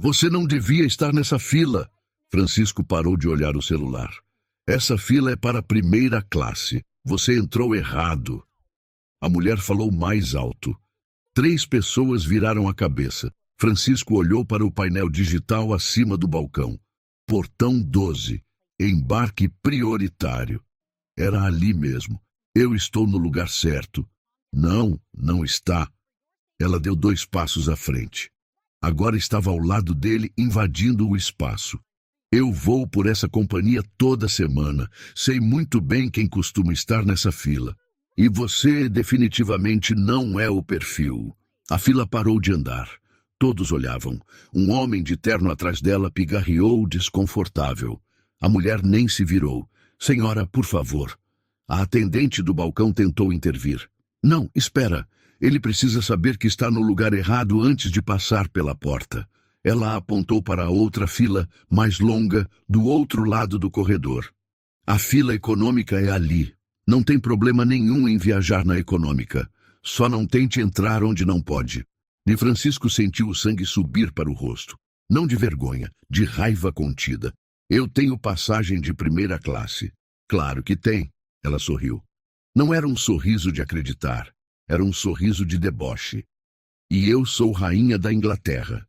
Você não devia estar nessa fila. Francisco parou de olhar o celular. Essa fila é para a primeira classe. Você entrou errado. A mulher falou mais alto. 3 pessoas viraram a cabeça. Francisco olhou para o painel digital acima do balcão. Portão 12. Embarque prioritário. Era ali mesmo. Eu estou no lugar certo. Não, não está. Ela deu 2 passos à frente. Agora estava ao lado dele, invadindo o espaço. Eu vou por essa companhia toda semana. Sei muito bem quem costuma estar nessa fila. E você definitivamente não é o perfil. A fila parou de andar. Todos olhavam. Um homem de terno atrás dela pigarreou desconfortável. A mulher nem se virou. Senhora, por favor. A atendente do balcão tentou intervir. Não, espera. Ele precisa saber que está no lugar errado antes de passar pela porta. Ela apontou para a outra fila, mais longa, do outro lado do corredor. A fila econômica é ali. Não tem problema nenhum em viajar na econômica. Só não tente entrar onde não pode. E Francisco sentiu o sangue subir para o rosto. Não de vergonha, de raiva contida. Eu tenho passagem de primeira classe. Claro que tem. Ela sorriu. Não era um sorriso de acreditar. Era um sorriso de deboche. E eu sou rainha da Inglaterra.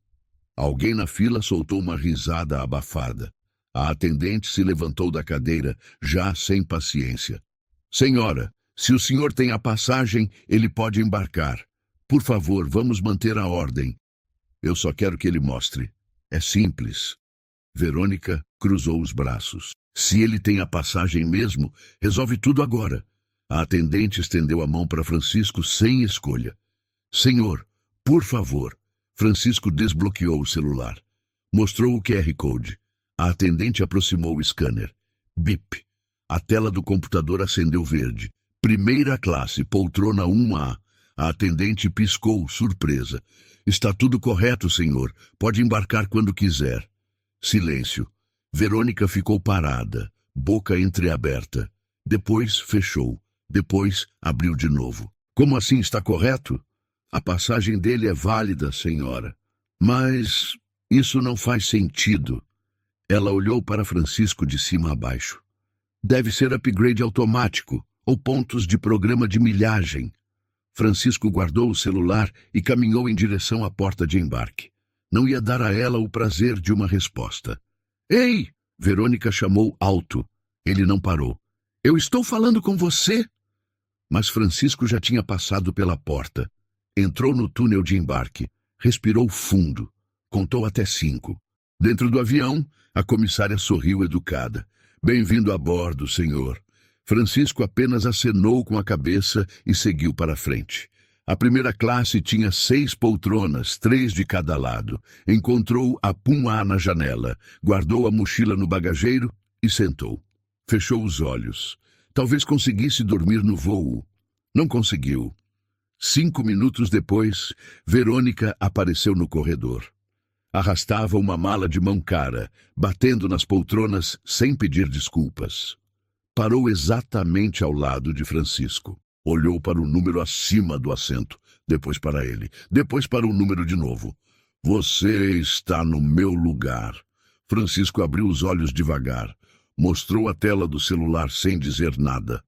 Alguém na fila soltou uma risada abafada. A atendente se levantou da cadeira, já sem paciência. Senhora, se o senhor tem a passagem, ele pode embarcar. Por favor, vamos manter a ordem. Eu só quero que ele mostre. É simples. Verônica cruzou os braços. Se ele tem a passagem mesmo, resolve tudo agora. A atendente estendeu a mão para Francisco sem escolha. Senhor, por favor. Francisco desbloqueou o celular. Mostrou o QR Code. A atendente aproximou o scanner. Bip. A tela do computador acendeu verde. Primeira classe, poltrona 1A. A atendente piscou, surpresa. Está tudo correto, senhor. Pode embarcar quando quiser. Silêncio. Verônica ficou parada, boca entreaberta. Depois fechou. Depois abriu de novo. Como assim está correto? A passagem dele é válida, senhora. Mas isso não faz sentido. Ela olhou para Francisco de cima a baixo. Deve ser upgrade automático, ou pontos de programa de milhagem. Francisco guardou o celular e caminhou em direção à porta de embarque. Não ia dar a ela o prazer de uma resposta. Ei! Verônica chamou alto. Ele não parou. Eu estou falando com você! Mas Francisco já tinha passado pela porta. Entrou no túnel de embarque. Respirou fundo. Contou até 5. Dentro do avião, a comissária sorriu educada. Bem-vindo a bordo, senhor. Francisco apenas acenou com a cabeça e seguiu para frente. A primeira classe tinha 6 poltronas, 3 de cada lado. Encontrou a Pum-A na janela, guardou a mochila no bagageiro e sentou. Fechou os olhos. Talvez conseguisse dormir no voo. Não conseguiu. 5 minutos depois, Verônica apareceu no corredor. Arrastava uma mala de mão cara, batendo nas poltronas sem pedir desculpas. Parou exatamente ao lado de Francisco. Olhou para o número acima do assento, depois para ele, depois para o número de novo. Você está no meu lugar. Francisco abriu os olhos devagar. Mostrou a tela do celular sem dizer nada.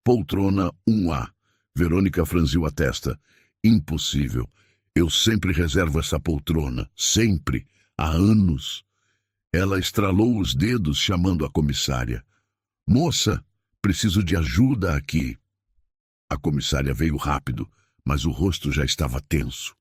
Poltrona 1A. Verônica franziu a testa. Impossível. Eu sempre reservo essa poltrona. Sempre. Há anos. Ela estralou os dedos, chamando a comissária. Moça, preciso de ajuda aqui. A comissária veio rápido, mas o rosto já estava tenso.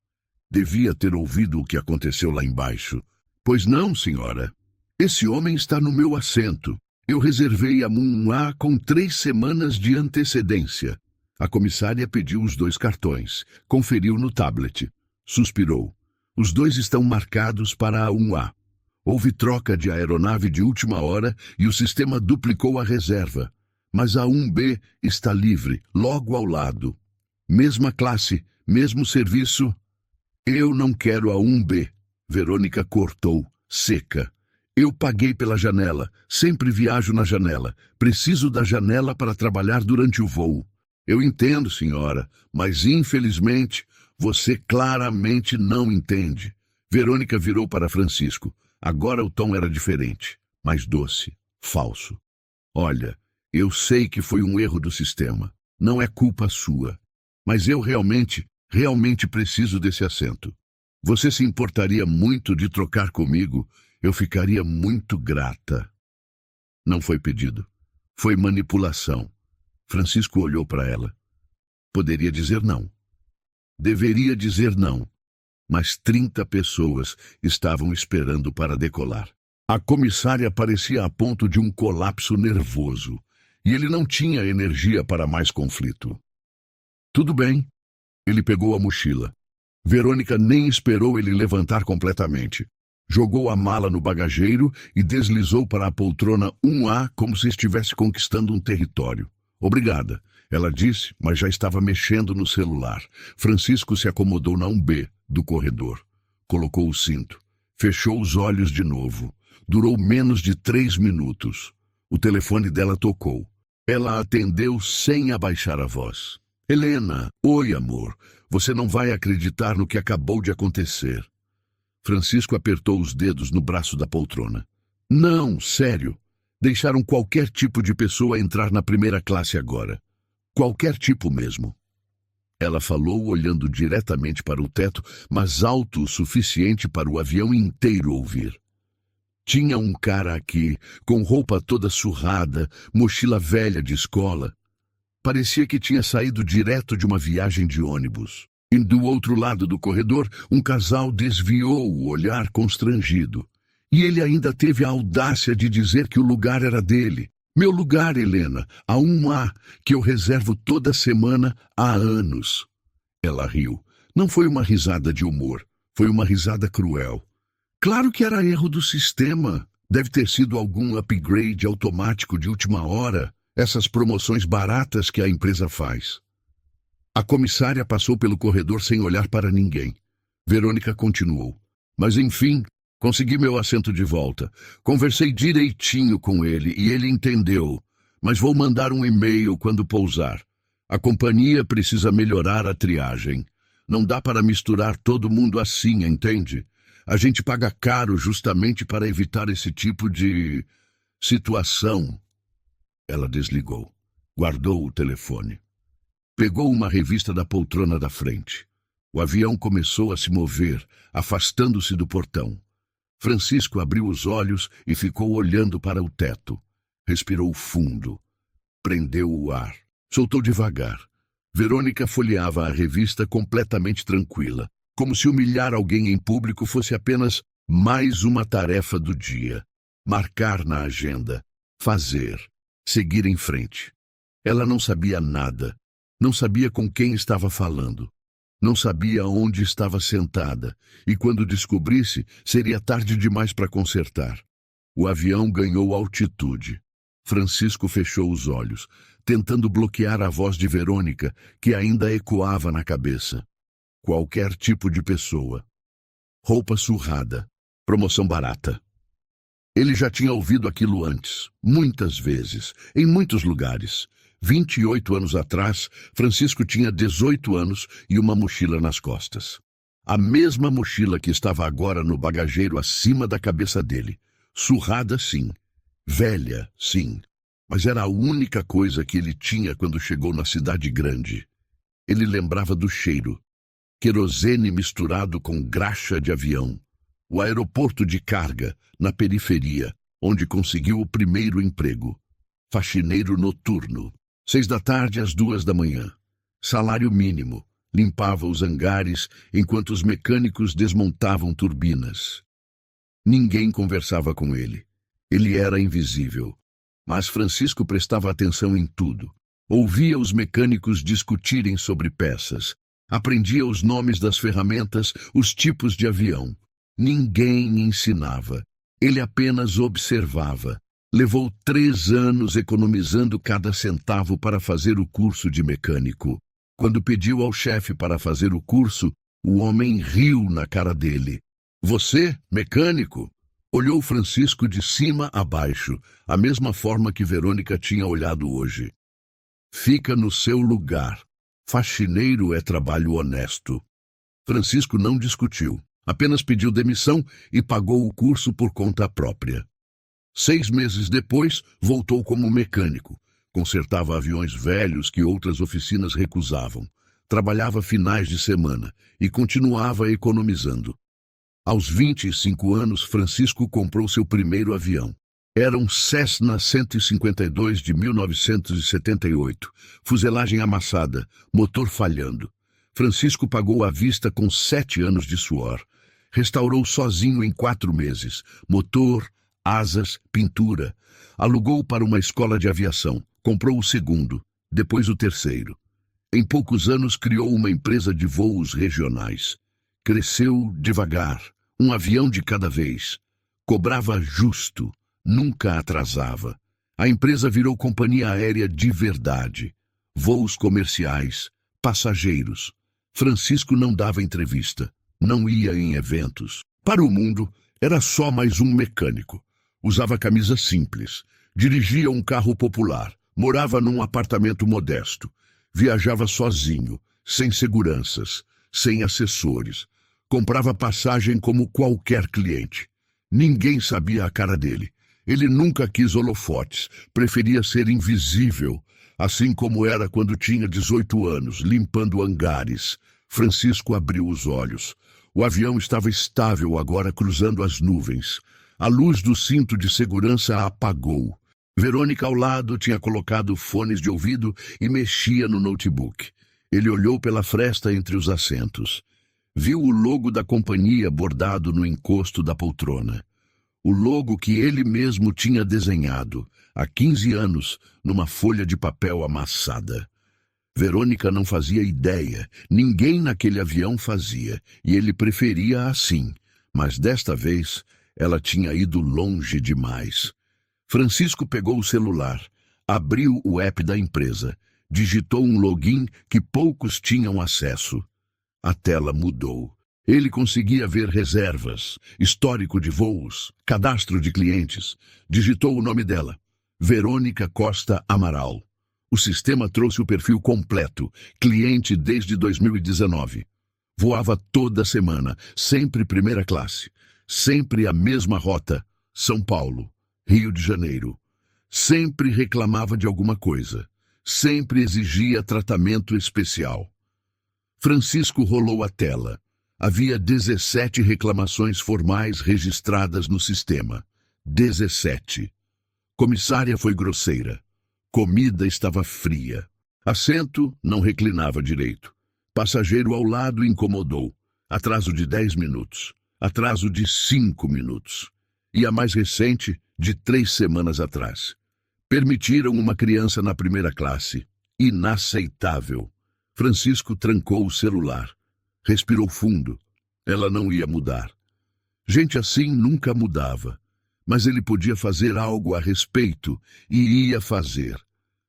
Devia ter ouvido o que aconteceu lá embaixo. Pois não, senhora. Esse homem está no meu assento. Eu reservei a Moon-A com 3 semanas de antecedência. A comissária pediu os 2 cartões. Conferiu no tablet. Suspirou. Os 2 estão marcados para a 1A. Houve troca de aeronave de última hora e o sistema duplicou a reserva. Mas a 1B está livre, logo ao lado. Mesma classe, mesmo serviço. Eu não quero a 1B. Verônica cortou, seca. Eu paguei pela janela. Sempre viajo na janela. Preciso da janela para trabalhar durante o voo. Eu entendo, senhora, mas infelizmente você claramente não entende. Verônica virou para Francisco. Agora o tom era diferente, mais doce, falso. Olha, eu sei que foi um erro do sistema. Não é culpa sua. Mas eu realmente preciso desse assento. Você se importaria muito de trocar comigo? Eu ficaria muito grata. Não foi pedido. Foi manipulação. Francisco olhou para ela. Poderia dizer não. Deveria dizer não. Mas 30 pessoas estavam esperando para decolar. A comissária parecia a ponto de um colapso nervoso, e ele não tinha energia para mais conflito. Tudo bem. Ele pegou a mochila. Verônica nem esperou ele levantar completamente. Jogou a mala no bagageiro e deslizou para a poltrona 1A como se estivesse conquistando um território. Obrigada, ela disse, mas já estava mexendo no celular. Francisco se acomodou na 1B do corredor. Colocou o cinto. Fechou os olhos de novo. Durou menos de 3 minutos. O telefone dela tocou. Ela atendeu sem abaixar a voz. Helena, oi amor, você não vai acreditar no que acabou de acontecer. Francisco apertou os dedos no braço da poltrona. Não, sério. Deixaram qualquer tipo de pessoa entrar na primeira classe agora. Qualquer tipo mesmo. Ela falou olhando diretamente para o teto, mas alto o suficiente para o avião inteiro ouvir. Tinha um cara aqui, com roupa toda surrada, mochila velha de escola. Parecia que tinha saído direto de uma viagem de ônibus. E do outro lado do corredor, um casal desviou o olhar constrangido. E ele ainda teve a audácia de dizer que o lugar era dele. Meu lugar, Helena, a 1A, que eu reservo toda semana há anos. Ela riu. Não foi uma risada de humor, foi uma risada cruel. Claro que era erro do sistema. Deve ter sido algum upgrade automático de última hora, essas promoções baratas que a empresa faz. A comissária passou pelo corredor sem olhar para ninguém. Verônica continuou. Mas enfim, consegui meu assento de volta. Conversei direitinho com ele e ele entendeu. Mas vou mandar um e-mail quando pousar. A companhia precisa melhorar a triagem. Não dá para misturar todo mundo assim, entende? A gente paga caro justamente para evitar esse tipo de situação. Ela desligou. Guardou o telefone. Pegou uma revista da poltrona da frente. O avião começou a se mover, afastando-se do portão. Francisco abriu os olhos e ficou olhando para o teto. Respirou fundo. Prendeu o ar. Soltou devagar. Verônica folheava a revista completamente tranquila, como se humilhar alguém em público fosse apenas mais uma tarefa do dia. Marcar na agenda. Fazer. Seguir em frente. Ela não sabia nada. Não sabia com quem estava falando. Não sabia onde estava sentada, e quando descobrisse, seria tarde demais para consertar. O avião ganhou altitude. Francisco fechou os olhos, tentando bloquear a voz de Verônica, que ainda ecoava na cabeça. Qualquer tipo de pessoa. Roupa surrada. Promoção barata. Ele já tinha ouvido aquilo antes, muitas vezes, em muitos lugares. 28 anos atrás, Francisco tinha 18 anos e uma mochila nas costas. A mesma mochila que estava agora no bagageiro acima da cabeça dele. Surrada, sim. Velha, sim. Mas era a única coisa que ele tinha quando chegou na cidade grande. Ele lembrava do cheiro. Querosene misturado com graxa de avião. O aeroporto de carga, na periferia, onde conseguiu o primeiro emprego. Faxineiro noturno. 6 da tarde às 2 da manhã. Salário mínimo. Limpava os hangares enquanto os mecânicos desmontavam turbinas. Ninguém conversava com ele. Ele era invisível. Mas Francisco prestava atenção em tudo. Ouvia os mecânicos discutirem sobre peças. Aprendia os nomes das ferramentas, os tipos de avião. Ninguém ensinava. Ele apenas observava. Levou 3 anos economizando cada centavo para fazer o curso de mecânico. Quando pediu ao chefe para fazer o curso, o homem riu na cara dele. Você, mecânico? Olhou Francisco de cima a baixo, a mesma forma que Verônica tinha olhado hoje. Fica no seu lugar. Faxineiro é trabalho honesto. Francisco não discutiu. Apenas pediu demissão e pagou o curso por conta própria. 6 meses depois, voltou como mecânico. Consertava aviões velhos que outras oficinas recusavam. Trabalhava finais de semana e continuava economizando. Aos 25 anos, Francisco comprou seu primeiro avião. Era um Cessna 152 de 1978, fuselagem amassada, motor falhando. Francisco pagou à vista com 7 anos de suor. Restaurou sozinho em 4 meses, motor, asas, pintura. Alugou para uma escola de aviação, comprou o segundo, depois o terceiro. Em poucos anos criou uma empresa de voos regionais. Cresceu devagar, um avião de cada vez. Cobrava justo, nunca atrasava. A empresa virou companhia aérea de verdade. Voos comerciais, passageiros. Francisco não dava entrevista, não ia em eventos. Para o mundo, era só mais um mecânico. Usava camisa simples, dirigia um carro popular, morava num apartamento modesto. Viajava sozinho, sem seguranças, sem assessores. Comprava passagem como qualquer cliente. Ninguém sabia a cara dele. Ele nunca quis holofotes, preferia ser invisível, assim como era quando tinha 18 anos, limpando hangares. Francisco abriu os olhos. O avião estava estável agora, cruzando as nuvens. A luz do cinto de segurança apagou. Verônica ao lado tinha colocado fones de ouvido e mexia no notebook. Ele olhou pela fresta entre os assentos. Viu o logo da companhia bordado no encosto da poltrona. O logo que ele mesmo tinha desenhado, há 15 anos, numa folha de papel amassada. Verônica não fazia ideia, ninguém naquele avião fazia, e ele preferia assim, mas desta vez ela tinha ido longe demais. Francisco pegou o celular, abriu o app da empresa, digitou um login que poucos tinham acesso. A tela mudou. Ele conseguia ver reservas, histórico de voos, cadastro de clientes. Digitou o nome dela, Verônica Costa Amaral. O sistema trouxe o perfil completo, cliente desde 2019. Voava toda semana, sempre primeira classe, sempre a mesma rota, São Paulo, Rio de Janeiro. Sempre reclamava de alguma coisa, sempre exigia tratamento especial. Francisco rolou a tela. Havia 17 reclamações formais registradas no sistema. 17. Comissária foi grosseira. Comida estava fria. Assento não reclinava direito. Passageiro ao lado incomodou. Atraso de 10 minutos. Atraso de 5 minutos. E a mais recente, de 3 semanas atrás. Permitiram uma criança na primeira classe. Inaceitável. Francisco trancou o celular. Respirou fundo. Ela não ia mudar. Gente assim nunca mudava. Mas ele podia fazer algo a respeito e ia fazer.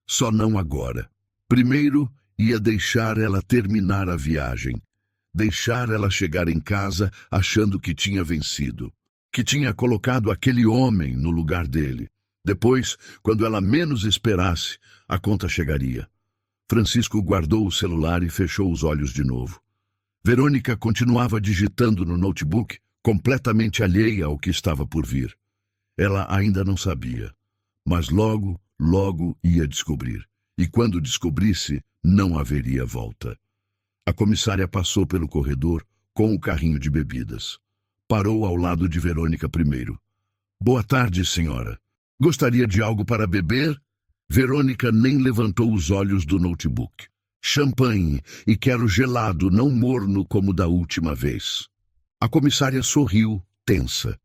Só não agora. Primeiro, ia deixar ela terminar a viagem. Deixar ela chegar em casa achando que tinha vencido. Que tinha colocado aquele homem no lugar dele. Depois, quando ela menos esperasse, a conta chegaria. Francisco guardou o celular e fechou os olhos de novo. Verônica continuava digitando no notebook, completamente alheia ao que estava por vir. Ela ainda não sabia, mas logo ia descobrir. E quando descobrisse, não haveria volta. A comissária passou pelo corredor com o carrinho de bebidas. Parou ao lado de Verônica primeiro. Boa tarde, senhora. Gostaria de algo para beber? Verônica nem levantou os olhos do notebook. Champanhe, e quero gelado, não morno como da última vez. A comissária sorriu, tensa.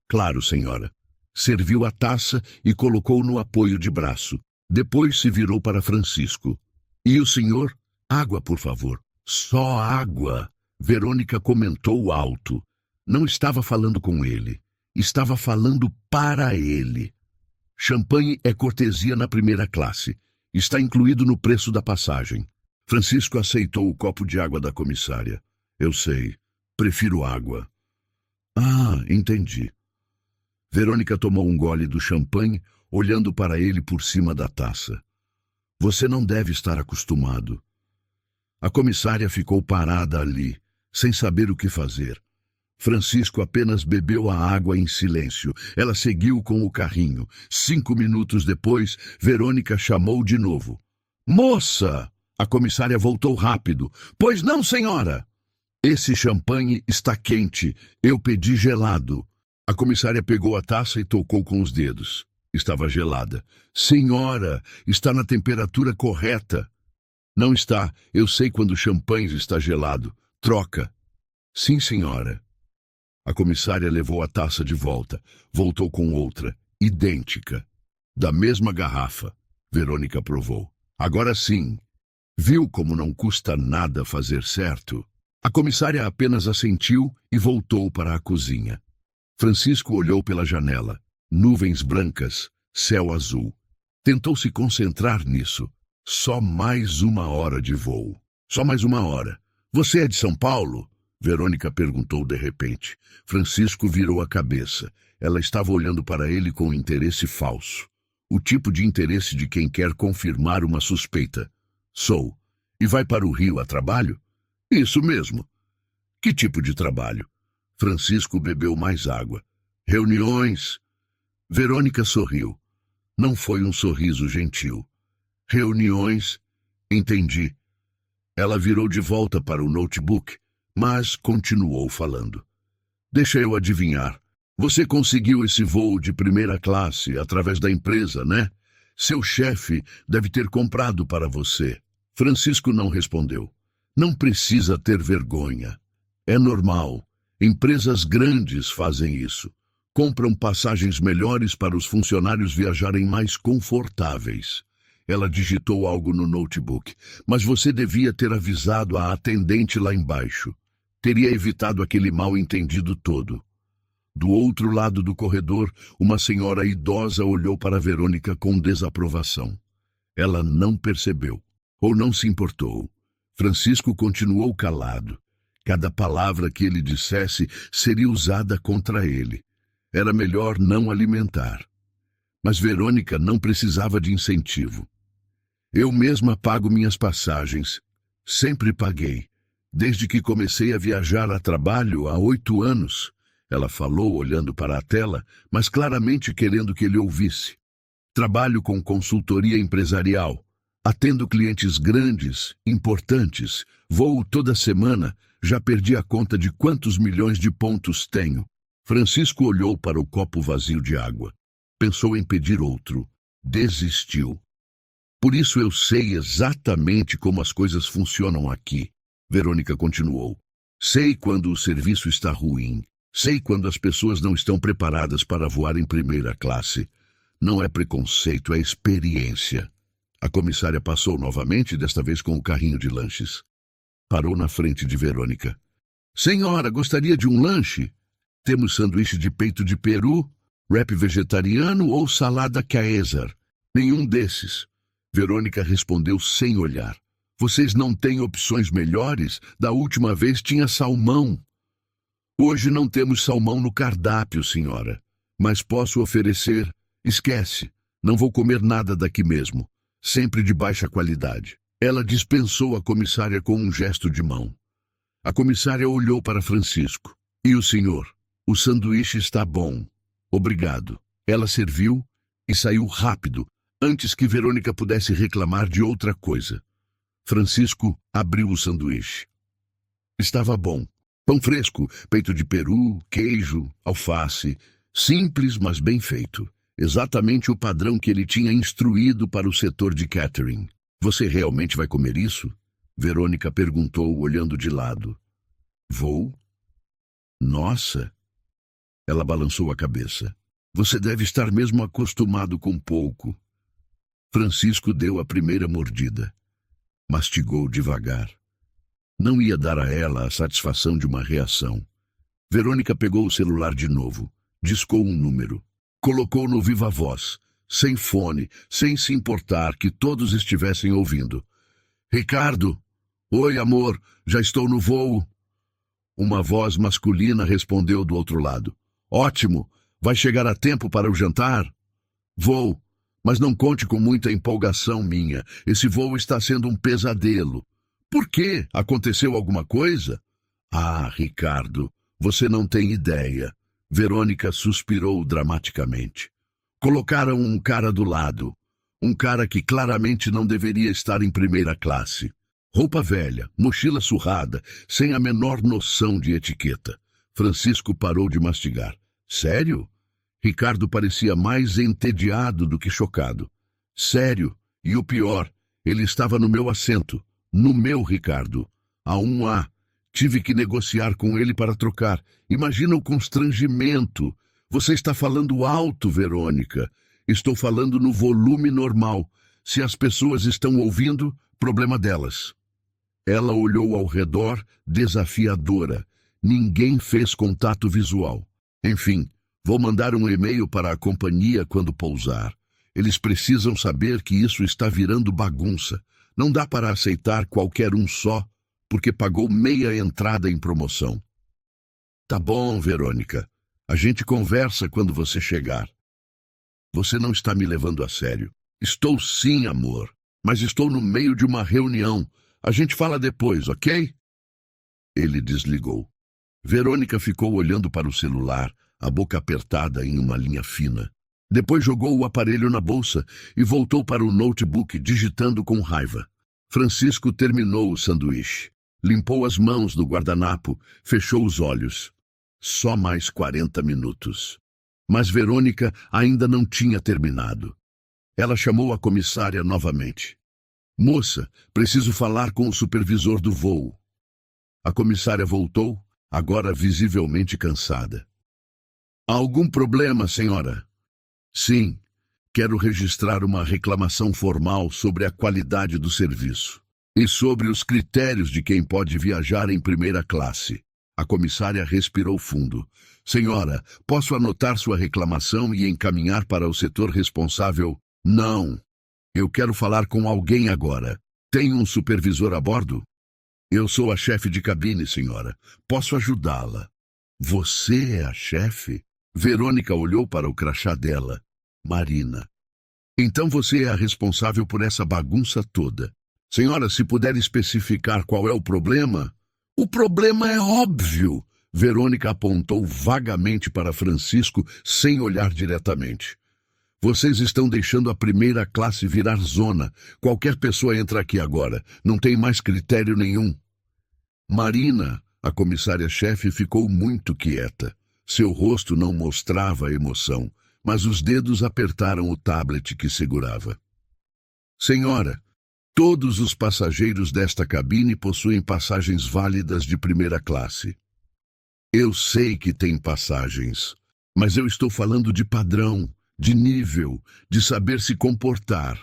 Claro, senhora. Serviu a taça e colocou no apoio de braço. Depois se virou para Francisco. E o senhor? Água, por favor. Só água. Verônica comentou alto. Não estava falando com ele. Estava falando para ele. Champanhe é cortesia na primeira classe. Está incluído no preço da passagem. Francisco aceitou o copo de água da comissária. Eu sei. Prefiro água. Ah, entendi. Verônica tomou um gole do champanhe, olhando para ele por cima da taça. Você não deve estar acostumado. A comissária ficou parada ali, sem saber o que fazer. Francisco apenas bebeu a água em silêncio. Ela seguiu com o carrinho. 5 minutos depois, Verônica chamou de novo. Moça! A comissária voltou rápido. Pois não, senhora? Esse champanhe está quente. Eu pedi gelado. A comissária pegou a taça e tocou com os dedos. Estava gelada. Senhora, está na temperatura correta. Não está. Eu sei quando o champanhe está gelado. Troca. Sim, senhora. A comissária levou a taça de volta. Voltou com outra, idêntica. Da mesma garrafa. Verônica provou. Agora sim. Viu como não custa nada fazer certo? A comissária apenas assentiu e voltou para a cozinha. Francisco olhou pela janela. Nuvens brancas, céu azul. Tentou se concentrar nisso. Só mais 1 hora de voo. Só mais 1 hora. Você é de São Paulo? Verônica perguntou de repente. Francisco virou a cabeça. Ela estava olhando para ele com interesse falso. O tipo de interesse de quem quer confirmar uma suspeita. Sou. E vai para o Rio a trabalho? Isso mesmo. Que tipo de trabalho? Francisco bebeu mais água. Reuniões. Verônica sorriu. Não foi um sorriso gentil. Reuniões. Entendi. Ela virou de volta para o notebook, mas continuou falando. Deixa eu adivinhar. Você conseguiu esse voo de primeira classe através da empresa, né? Seu chefe deve ter comprado para você. Francisco não respondeu. Não precisa ter vergonha. É normal. Empresas grandes fazem isso. Compram passagens melhores para os funcionários viajarem mais confortáveis. Ela digitou algo no notebook. Mas você devia ter avisado a atendente lá embaixo. Teria evitado aquele mal-entendido todo. Do outro lado do corredor, uma senhora idosa olhou para Verônica com desaprovação. Ela não percebeu, ou não se importou. Francisco continuou calado. Cada palavra que ele dissesse seria usada contra ele. Era melhor não alimentar. Mas Verônica não precisava de incentivo. Eu mesma pago minhas passagens. Sempre paguei. Desde que comecei a viajar a trabalho há 8 anos. Ela falou olhando para a tela, mas claramente querendo que ele ouvisse. Trabalho com consultoria empresarial. Atendo clientes grandes, importantes. Voo toda semana. Já perdi a conta de quantos milhões de pontos tenho. Francisco olhou para o copo vazio de água. Pensou em pedir outro. Desistiu. Por isso eu sei exatamente como as coisas funcionam aqui. Verônica continuou. Sei quando o serviço está ruim. Sei quando as pessoas não estão preparadas para voar em primeira classe. Não é preconceito, é experiência. A comissária passou novamente, desta vez com o carrinho de lanches. Parou na frente de Verônica. Senhora, gostaria de um lanche? Temos sanduíche de peito de peru, wrap vegetariano ou salada Caesar? Nenhum desses. Verônica respondeu sem olhar. Vocês não têm opções melhores? Da última vez tinha salmão. Hoje não temos salmão no cardápio, senhora. Mas posso oferecer. Esquece. Não vou comer nada daqui mesmo. Sempre de baixa qualidade. Ela dispensou a comissária com um gesto de mão. A comissária olhou para Francisco. E o senhor? O sanduíche está bom. Obrigado. Ela serviu e saiu rápido, antes que Verônica pudesse reclamar de outra coisa. Francisco abriu o sanduíche. Estava bom. Pão fresco, peito de peru, queijo, alface. Simples, mas bem feito. Exatamente o padrão que ele tinha instruído para o setor de catering. Você realmente vai comer isso? Verônica perguntou, olhando de lado. Vou? Nossa! Ela balançou a cabeça. Você deve estar mesmo acostumado com pouco. Francisco deu a primeira mordida. Mastigou devagar. Não ia dar a ela a satisfação de uma reação. Verônica pegou o celular de novo, discou um número, colocou no viva voz, sem fone, sem se importar que todos estivessem ouvindo. Ricardo! Oi, amor, já estou no voo. Uma voz masculina respondeu do outro lado. Ótimo! Vai chegar a tempo para o jantar? Vou, mas não conte com muita empolgação minha. Esse voo está sendo um pesadelo. Por quê? Aconteceu alguma coisa? Ah, Ricardo, Você não tem ideia. Verônica suspirou dramaticamente. Colocaram um cara do lado. Um cara que claramente não deveria estar em primeira classe. Roupa velha, mochila surrada, sem a menor noção de etiqueta. Francisco parou de mastigar. Sério? Ricardo parecia mais entediado do que chocado. Sério? E o pior, ele estava no meu assento. No meu, Ricardo. A 1A. Tive que negociar com ele para trocar. Imagina o constrangimento. Você está falando alto, Verônica. Estou falando no volume normal. Se as pessoas estão ouvindo, problema delas. Ela olhou ao redor, desafiadora. Ninguém fez contato visual. Enfim, vou mandar um e-mail para a companhia quando pousar. Eles precisam saber que isso está virando bagunça. Não dá para aceitar qualquer um só, porque pagou meia entrada em promoção. Tá bom, Verônica. A gente conversa quando você chegar. Você não está me levando a sério. Estou sim, amor. Mas estou no meio de uma reunião. A gente fala depois, ok? Ele desligou. Verônica ficou olhando para o celular, a boca apertada em uma linha fina. Depois jogou o aparelho na bolsa e voltou para o notebook, digitando com raiva. Francisco terminou o sanduíche. Limpou as mãos do guardanapo, fechou os olhos. Só mais 40 minutos. Mas Verônica ainda não tinha terminado. Ela chamou a comissária novamente. Moça, preciso falar com o supervisor do voo. A comissária voltou, agora visivelmente cansada. Há algum problema, senhora? Sim, quero registrar uma reclamação formal sobre a qualidade do serviço e sobre os critérios de quem pode viajar em primeira classe. A comissária respirou fundo. Senhora, posso anotar sua reclamação e encaminhar para o setor responsável? Não. Eu quero falar com alguém agora. Tem um supervisor a bordo? Eu sou a chefe de cabine, senhora. Posso ajudá-la? Você é a chefe? Verônica olhou para o crachá dela. Marina. Então você é a responsável por essa bagunça toda. Senhora, se puder especificar qual é o problema... O problema é óbvio. Verônica apontou vagamente para Francisco, sem olhar diretamente. Vocês estão deixando a primeira classe virar zona. Qualquer pessoa entra aqui agora. Não tem mais critério nenhum. Marina, a comissária-chefe, ficou muito quieta. Seu rosto não mostrava emoção, mas os dedos apertaram o tablet que segurava. Senhora, todos os passageiros desta cabine possuem passagens válidas de primeira classe. Eu sei que tem passagens, mas eu estou falando de padrão, de nível, de saber se comportar.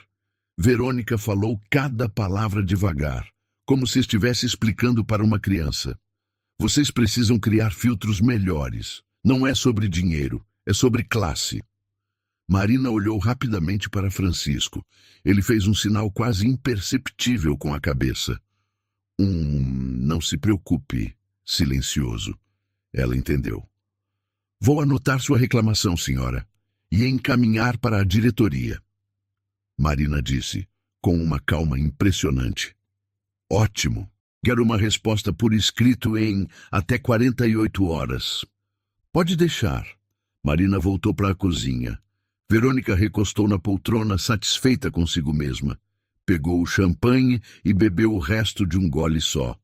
Verônica falou cada palavra devagar, como se estivesse explicando para uma criança. Vocês precisam criar filtros melhores. Não é sobre dinheiro, é sobre classe. Marina olhou rapidamente para Francisco. Ele fez um sinal quase imperceptível com a cabeça. Não se preocupe, silencioso. Ela entendeu. Vou anotar sua reclamação, senhora, e encaminhar para a diretoria. Marina disse, com uma calma impressionante. Ótimo. Quero uma resposta por escrito em até 48 horas. Pode deixar. Marina voltou para a cozinha. Verônica recostou na poltrona, satisfeita consigo mesma. Pegou o champanhe e bebeu o resto de um gole só.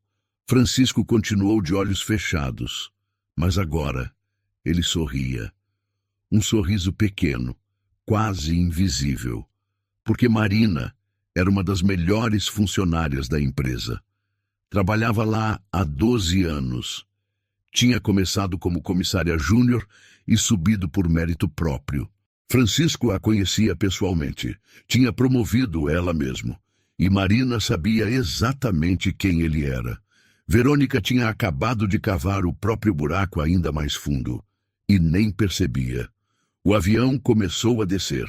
Francisco continuou de olhos fechados. Mas agora ele sorria. Um sorriso pequeno, quase invisível. Porque Marina era uma das melhores funcionárias da empresa. Trabalhava lá há 12 anos. Tinha começado como comissária júnior e subido por mérito próprio. Francisco a conhecia pessoalmente. Tinha promovido ela mesmo. E Marina sabia exatamente quem ele era. Verônica tinha acabado de cavar o próprio buraco ainda mais fundo. E nem percebia. O avião começou a descer.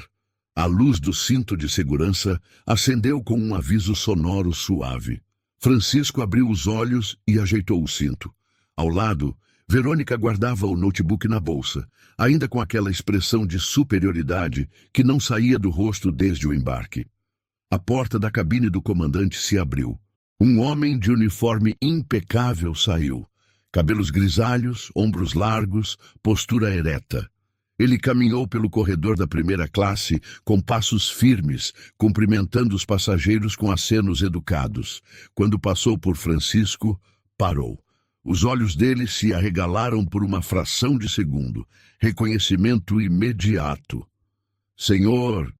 A luz do cinto de segurança acendeu com um aviso sonoro suave. Francisco abriu os olhos e ajeitou o cinto. Ao lado, Verônica guardava o notebook na bolsa, ainda com aquela expressão de superioridade que não saía do rosto desde o embarque. A porta da cabine do comandante se abriu. Um homem de uniforme impecável saiu. Cabelos grisalhos, ombros largos, postura ereta. Ele caminhou pelo corredor da primeira classe com passos firmes, cumprimentando os passageiros com acenos educados. Quando passou por Francisco, parou. Os olhos dele se arregalaram por uma fração de segundo. Reconhecimento imediato. Senhor,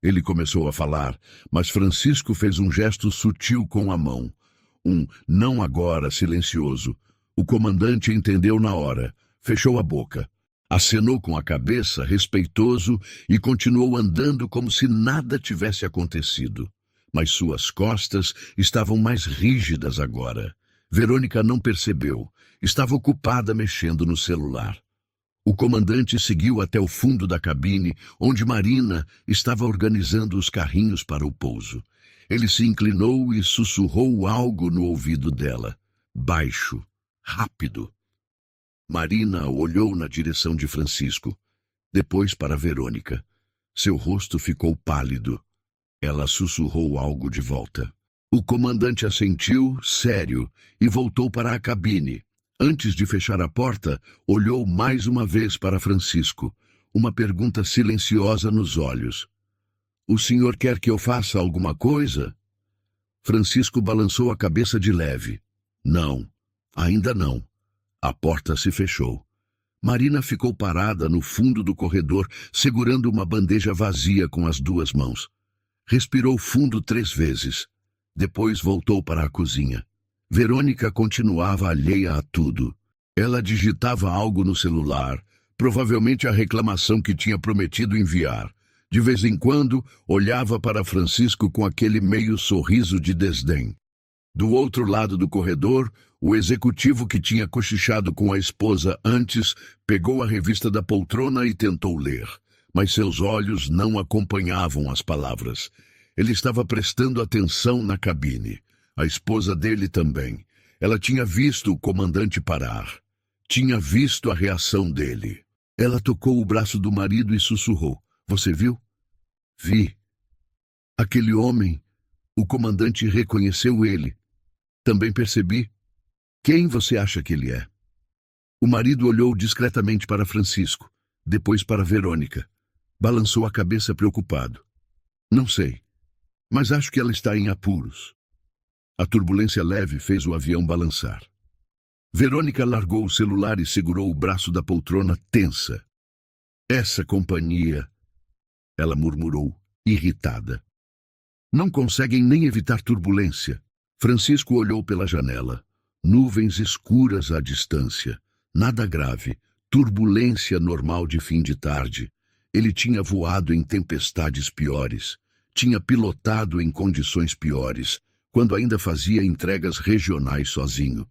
ele começou a falar, mas Francisco fez um gesto sutil com a mão. Um não agora silencioso. O comandante entendeu na hora. Fechou a boca. Acenou com a cabeça, respeitoso, e continuou andando como se nada tivesse acontecido. Mas suas costas estavam mais rígidas agora. Verônica não percebeu. Estava ocupada mexendo no celular. O comandante seguiu até o fundo da cabine, onde Marina estava organizando os carrinhos para o pouso. Ele se inclinou e sussurrou algo no ouvido dela. Baixo, rápido. Marina olhou na direção de Francisco, depois para Verônica. Seu rosto ficou pálido. Ela sussurrou algo de volta. O comandante assentiu, sério, e voltou para a cabine. Antes de fechar a porta, olhou mais uma vez para Francisco, uma pergunta silenciosa nos olhos. O senhor quer que eu faça alguma coisa? Francisco balançou a cabeça de leve. Não, ainda não. A porta se fechou. Marina ficou parada no fundo do corredor, segurando uma bandeja vazia com as duas mãos. Respirou fundo 3 vezes. Depois voltou para a cozinha. Verônica continuava alheia a tudo. Ela digitava algo no celular, provavelmente a reclamação que tinha prometido enviar. De vez em quando, olhava para Francisco com aquele meio sorriso de desdém. Do outro lado do corredor, o executivo que tinha cochichado com a esposa antes pegou a revista da poltrona e tentou ler, mas seus olhos não acompanhavam as palavras. Ele estava prestando atenção na cabine. A esposa dele também. Ela tinha visto o comandante parar. Tinha visto a reação dele. Ela tocou o braço do marido e sussurrou. Você viu? Vi. Aquele homem, o comandante reconheceu ele. Também percebi. Quem você acha que ele é? O marido olhou discretamente para Francisco, depois para Verônica. Balançou a cabeça preocupado. Não sei, mas acho que ela está em apuros. A turbulência leve fez o avião balançar. Verônica largou o celular e segurou o braço da poltrona tensa. Essa companhia, ela murmurou, irritada. Não conseguem nem evitar turbulência. Francisco olhou pela janela. Nuvens escuras à distância. Nada grave. Turbulência normal de fim de tarde. Ele tinha voado em tempestades piores. Tinha pilotado em condições piores, quando ainda fazia entregas regionais sozinho.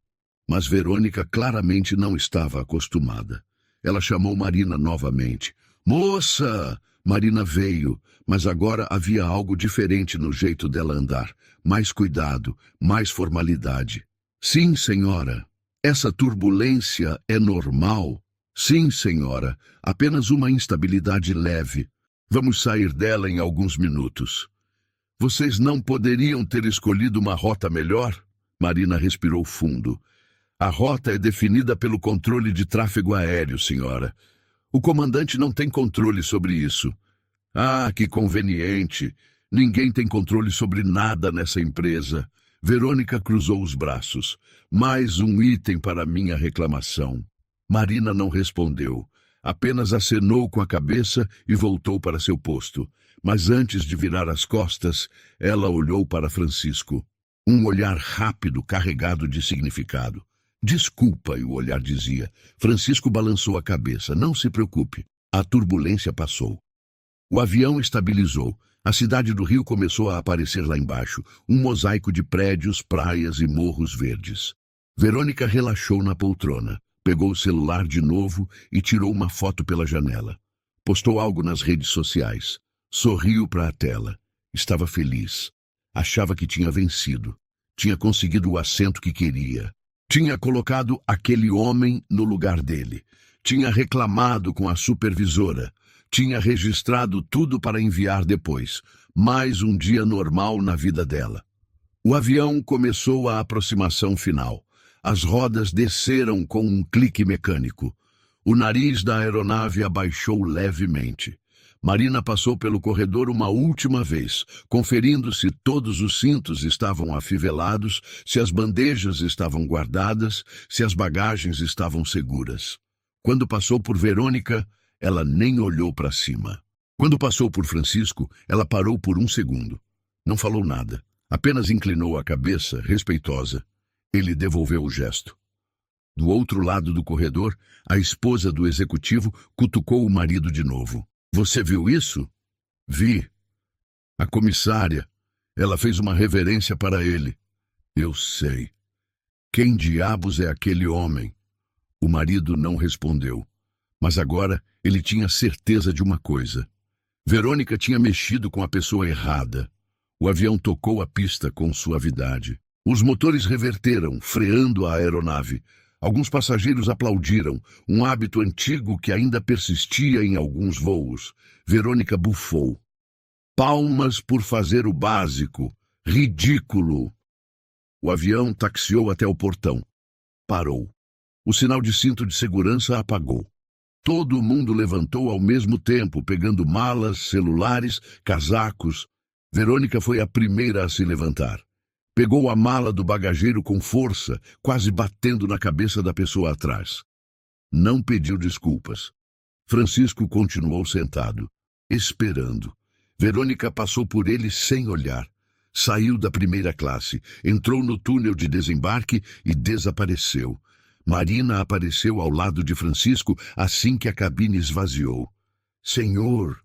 Mas Verônica claramente não estava acostumada. Ela chamou Marina novamente. Moça! Marina veio, mas agora havia algo diferente no jeito dela andar. Mais cuidado, mais formalidade. Sim, senhora. Essa turbulência é normal? Sim, senhora. Apenas uma instabilidade leve. Vamos sair dela em alguns minutos. Vocês não poderiam ter escolhido uma rota melhor? Marina respirou fundo. A rota é definida pelo controle de tráfego aéreo, senhora. O comandante não tem controle sobre isso. Ah, que conveniente. Ninguém tem controle sobre nada nessa empresa. Verônica cruzou os braços. Mais um item para minha reclamação. Marina não respondeu. Apenas acenou com a cabeça e voltou para seu posto. Mas antes de virar as costas, ela olhou para Francisco. Um olhar rápido, carregado de significado. Desculpa, e o olhar dizia. Francisco balançou a cabeça. Não se preocupe. A turbulência passou. O avião estabilizou. A cidade do Rio começou a aparecer lá embaixo. Um mosaico de prédios, praias e morros verdes. Verônica relaxou na poltrona. Pegou o celular de novo e tirou uma foto pela janela. Postou algo nas redes sociais. Sorriu para a tela. Estava feliz. Achava que tinha vencido. Tinha conseguido o assento que queria. Tinha colocado aquele homem no lugar dele. Tinha reclamado com a supervisora. Tinha registrado tudo para enviar depois. Mais um dia normal na vida dela. O avião começou a aproximação final. As rodas desceram com um clique mecânico. O nariz da aeronave abaixou levemente. Marina passou pelo corredor uma última vez, conferindo se todos os cintos estavam afivelados, se as bandejas estavam guardadas, se as bagagens estavam seguras. Quando passou por Verônica, ela nem olhou para cima. Quando passou por Francisco, ela parou por um segundo. Não falou nada, apenas inclinou a cabeça, respeitosa. Ele devolveu o gesto. Do outro lado do corredor, a esposa do executivo cutucou o marido de novo. Você viu isso? Vi. A comissária. Ela fez uma reverência para ele. Eu sei. Quem diabos é aquele homem? O marido não respondeu. Mas agora ele tinha certeza de uma coisa. Verônica tinha mexido com a pessoa errada. O avião tocou a pista com suavidade. Os motores reverteram, freando a aeronave. Alguns passageiros aplaudiram, um hábito antigo que ainda persistia em alguns voos. Verônica bufou. Palmas por fazer o básico. Ridículo! O avião taxiou até o portão. Parou. O sinal de cinto de segurança apagou. Todo mundo levantou ao mesmo tempo, pegando malas, celulares, casacos. Verônica foi a primeira a se levantar. Pegou a mala do bagageiro com força, quase batendo na cabeça da pessoa atrás. Não pediu desculpas. Francisco continuou sentado, esperando. Verônica passou por ele sem olhar. Saiu da primeira classe, entrou no túnel de desembarque e desapareceu. Marina apareceu ao lado de Francisco assim que a cabine esvaziou. Senhor,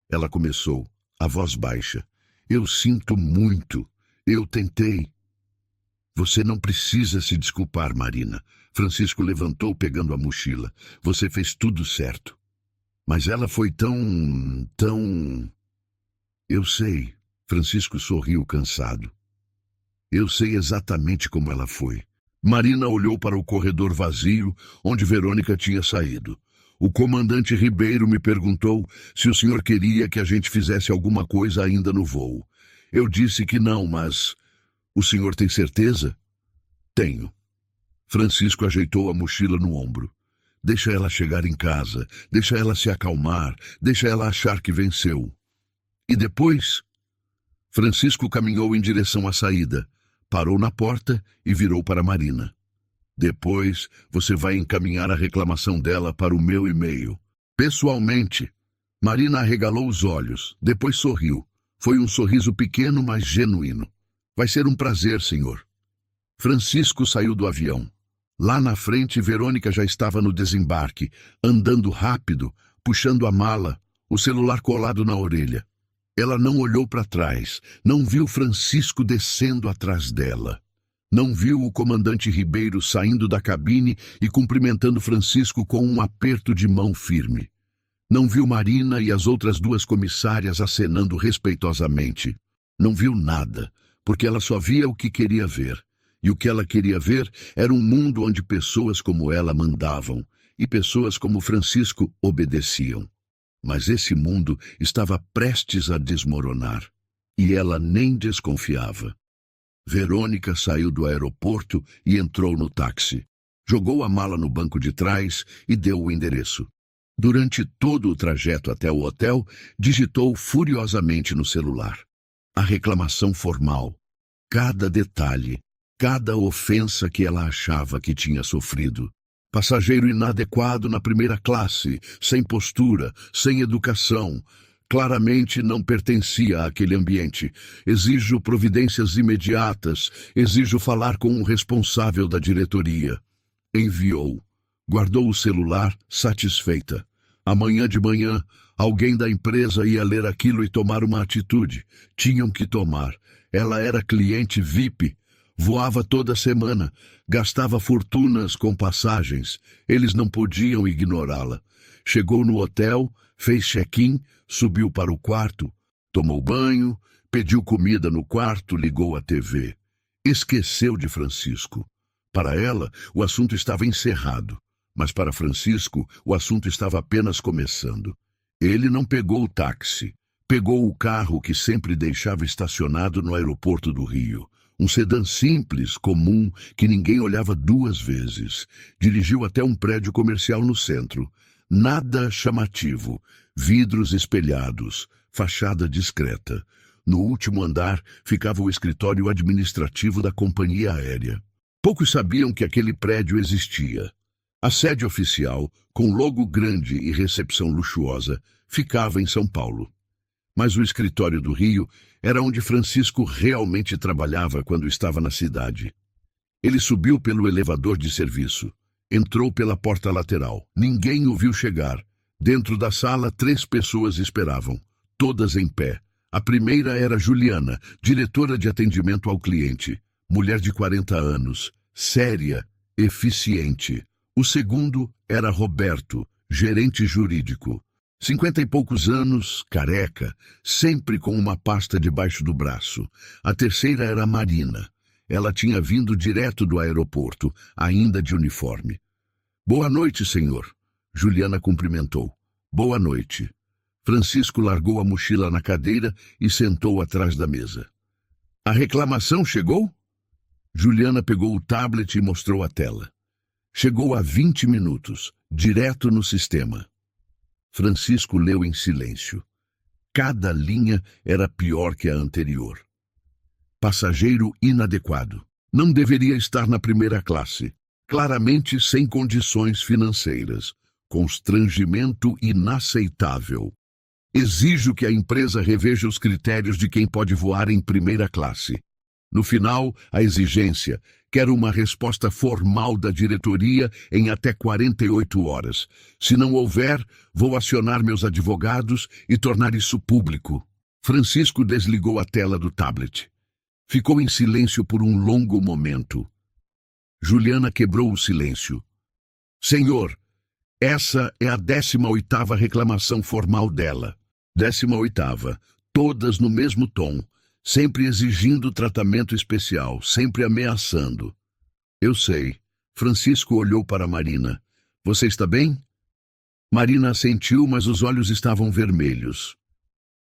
ela começou, a voz baixa. Eu sinto muito. Eu tentei. Você não precisa se desculpar, Marina. Francisco levantou pegando a mochila. Você fez tudo certo. Mas ela foi tão... Eu sei. Francisco sorriu cansado. Eu sei exatamente como ela foi. Marina olhou para o corredor vazio, onde Verônica tinha saído. O comandante Ribeiro me perguntou se o senhor queria que a gente fizesse alguma coisa ainda no voo. Eu disse que não, mas... O senhor tem certeza? Tenho. Francisco ajeitou a mochila no ombro. Deixa ela chegar em casa, deixa ela se acalmar, deixa ela achar que venceu. E depois? Francisco caminhou em direção à saída, parou na porta e virou para Marina. Depois, você vai encaminhar a reclamação dela para o meu e-mail. Pessoalmente. Marina arregalou os olhos, depois sorriu. Foi um sorriso pequeno, mas genuíno. Vai ser um prazer, senhor. Francisco saiu do avião. Lá na frente, Verônica já estava no desembarque, andando rápido, puxando a mala, o celular colado na orelha. Ela não olhou para trás, não viu Francisco descendo atrás dela. Não viu o comandante Ribeiro saindo da cabine e cumprimentando Francisco com um aperto de mão firme. Não viu Marina e as outras duas comissárias acenando respeitosamente. Não viu nada, porque ela só via o que queria ver. E o que ela queria ver era um mundo onde pessoas como ela mandavam e pessoas como Francisco obedeciam. Mas esse mundo estava prestes a desmoronar, e ela nem desconfiava. Verônica saiu do aeroporto e entrou no táxi. Jogou a mala no banco de trás e deu o endereço. Durante todo o trajeto até o hotel, digitou furiosamente no celular. A reclamação formal. Cada detalhe, cada ofensa que ela achava que tinha sofrido. Passageiro inadequado na primeira classe, sem postura, sem educação. Claramente não pertencia àquele ambiente. Exijo providências imediatas. Exijo falar com um responsável da diretoria. Enviou. Guardou o celular, satisfeita. Amanhã de manhã, alguém da empresa ia ler aquilo e tomar uma atitude. Tinham que tomar. Ela era cliente VIP. Voava toda semana. Gastava fortunas com passagens. Eles não podiam ignorá-la. Chegou no hotel, fez check-in, subiu para o quarto, tomou banho, pediu comida no quarto, ligou a TV. Esqueceu de Francisco. Para ela, o assunto estava encerrado. Mas para Francisco, o assunto estava apenas começando. Ele não pegou o táxi. Pegou o carro que sempre deixava estacionado no aeroporto do Rio. Um sedã simples, comum, que ninguém olhava duas vezes. Dirigiu até um prédio comercial no centro. Nada chamativo. Vidros espelhados. Fachada discreta. No último andar ficava o escritório administrativo da companhia aérea. Poucos sabiam que aquele prédio existia. A sede oficial, com logo grande e recepção luxuosa, ficava em São Paulo. Mas o escritório do Rio era onde Francisco realmente trabalhava quando estava na cidade. Ele subiu pelo elevador de serviço. Entrou pela porta lateral. Ninguém o viu chegar. Dentro da sala, 3 pessoas esperavam, todas em pé. A primeira era Juliana, diretora de atendimento ao cliente. Mulher de 40 anos, séria, eficiente. O segundo era Roberto, gerente jurídico. 50 e poucos anos, careca, sempre com uma pasta debaixo do braço. A terceira era Marina. Ela tinha vindo direto do aeroporto, ainda de uniforme. Boa noite, senhor. Juliana cumprimentou. Boa noite. Francisco largou a mochila na cadeira e sentou atrás da mesa. A reclamação chegou? Juliana pegou o tablet e mostrou a tela. Chegou há 20 minutos, direto no sistema. Francisco leu em silêncio. Cada linha era pior que a anterior. Passageiro inadequado. Não deveria estar na primeira classe. Claramente sem condições financeiras. Constrangimento inaceitável. Exijo que a empresa reveja os critérios de quem pode voar em primeira classe. No final, a exigência: quero uma resposta formal da diretoria em até 48 horas. Se não houver, vou acionar meus advogados e tornar isso público. Francisco desligou a tela do tablet. Ficou em silêncio por um longo momento. Juliana quebrou o silêncio. Senhor, essa é a 18ª reclamação formal dela. 18ª, todas no mesmo tom. Sempre exigindo tratamento especial, sempre ameaçando. Eu sei. Francisco olhou para Marina. Você está bem? Marina assentiu, mas os olhos estavam vermelhos.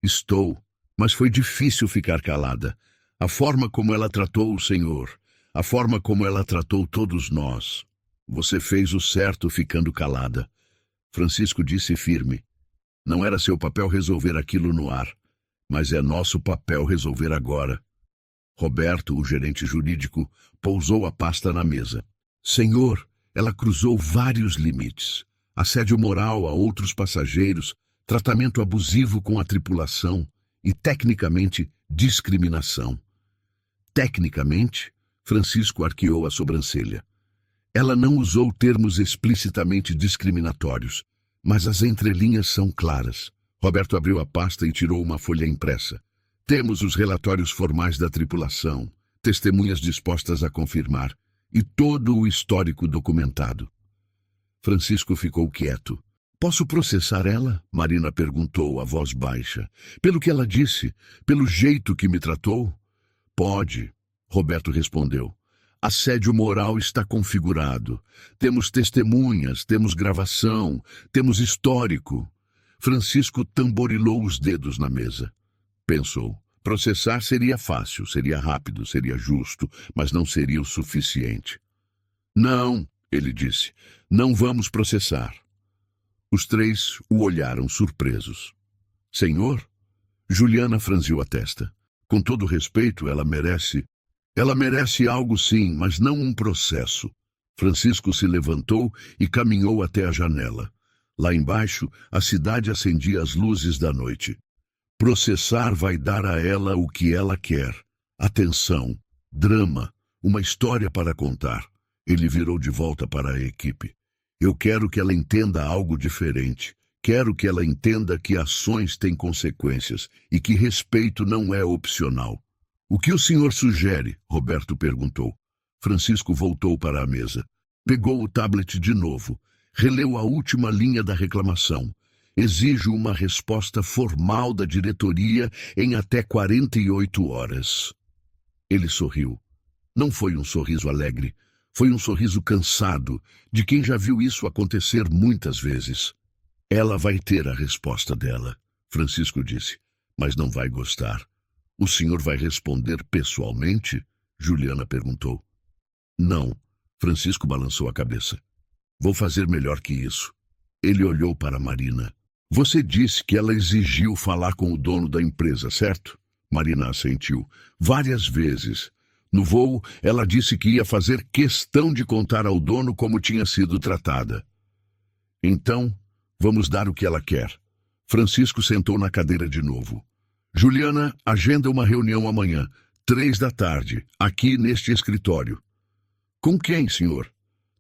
Estou, mas foi difícil ficar calada. A forma como ela tratou o senhor, a forma como ela tratou todos nós. Você fez o certo ficando calada. Francisco disse firme. Não era seu papel resolver aquilo no ar. Mas é nosso papel resolver agora. Roberto, o gerente jurídico, pousou a pasta na mesa. Senhor, ela cruzou vários limites. Assédio moral a outros passageiros, tratamento abusivo com a tripulação e, tecnicamente, discriminação. Tecnicamente, Francisco arqueou a sobrancelha. Ela não usou termos explicitamente discriminatórios, mas as entrelinhas são claras. Roberto abriu a pasta e tirou uma folha impressa. Temos os relatórios formais da tripulação, testemunhas dispostas a confirmar, e todo o histórico documentado. Francisco ficou quieto. Posso processar ela? Marina perguntou, a voz baixa. Pelo que ela disse, pelo jeito que me tratou? Pode, Roberto respondeu. Assédio moral está configurado. Temos testemunhas, temos gravação, temos histórico. Francisco tamborilou os dedos na mesa. Pensou. Processar seria fácil, seria rápido, seria justo, mas não seria o suficiente. Não, ele disse, não vamos processar. Os 3 o olharam surpresos. Senhor? Juliana franziu a testa. Com todo respeito, ela merece algo sim, mas não um processo. Francisco se levantou e caminhou até a janela. Lá embaixo, a cidade acendia as luzes da noite. Processar vai dar a ela o que ela quer. Atenção, drama, uma história para contar. Ele virou de volta para a equipe. Eu quero que ela entenda algo diferente. Quero que ela entenda que ações têm consequências e que respeito não é opcional. O que o senhor sugere? Roberto perguntou. Francisco voltou para a mesa. Pegou o tablet de novo. Releu a última linha da reclamação. Exijo uma resposta formal da diretoria em até 48 horas. Ele sorriu. Não foi um sorriso alegre. Foi um sorriso cansado, de quem já viu isso acontecer muitas vezes. Ela vai ter a resposta dela, Francisco disse, mas não vai gostar. O senhor vai responder pessoalmente? Juliana perguntou. Não, Francisco balançou a cabeça. Vou fazer melhor que isso. Ele olhou para Marina. Você disse que ela exigiu falar com o dono da empresa, certo? Marina assentiu. Várias vezes. No voo, ela disse que ia fazer questão de contar ao dono como tinha sido tratada. Então, vamos dar o que ela quer. Francisco sentou na cadeira de novo. Juliana, agenda uma reunião amanhã, 15h, aqui neste escritório. Com quem, senhor?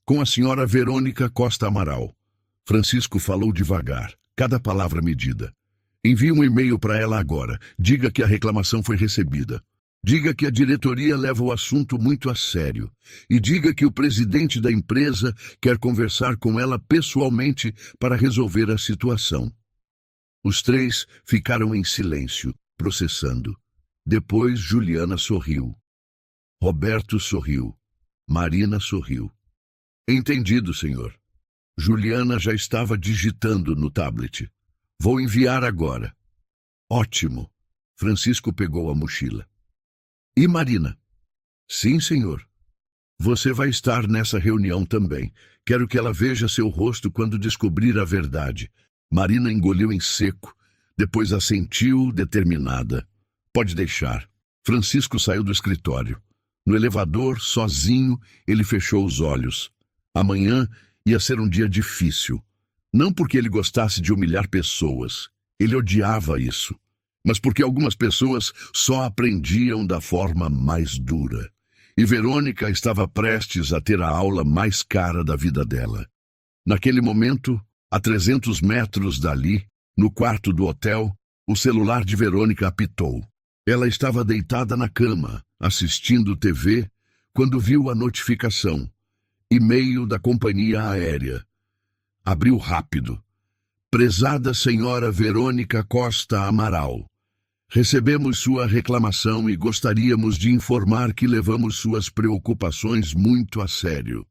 Com a senhora Verônica Costa Amaral. Francisco falou devagar, cada palavra medida. Envie um e-mail para ela agora. Diga que a reclamação foi recebida. Diga que a diretoria leva o assunto muito a sério. E diga que o presidente da empresa quer conversar com ela pessoalmente para resolver a situação. Os três ficaram em silêncio, processando. Depois Juliana sorriu. Roberto sorriu. Marina sorriu. Entendido, senhor. Juliana já estava digitando no tablet. Vou enviar agora. Ótimo. Francisco pegou a mochila. E Marina? Sim, senhor. Você vai estar nessa reunião também. Quero que ela veja seu rosto quando descobrir a verdade. Marina engoliu em seco, depois assentiu, determinada. Pode deixar. Francisco saiu do escritório. No elevador, sozinho, ele fechou os olhos. Amanhã ia ser um dia difícil. Não porque ele gostasse de humilhar pessoas. Ele odiava isso. Mas porque algumas pessoas só aprendiam da forma mais dura. E Verônica estava prestes a ter a aula mais cara da vida dela. Naquele momento, a 300 metros dali, no quarto do hotel, o celular de Verônica apitou. Ela estava deitada na cama, assistindo TV, quando viu a notificação. E-mail da companhia aérea. Abriu rápido. Prezada senhora Verônica Costa Amaral. Recebemos sua reclamação e gostaríamos de informar que levamos suas preocupações muito a sério.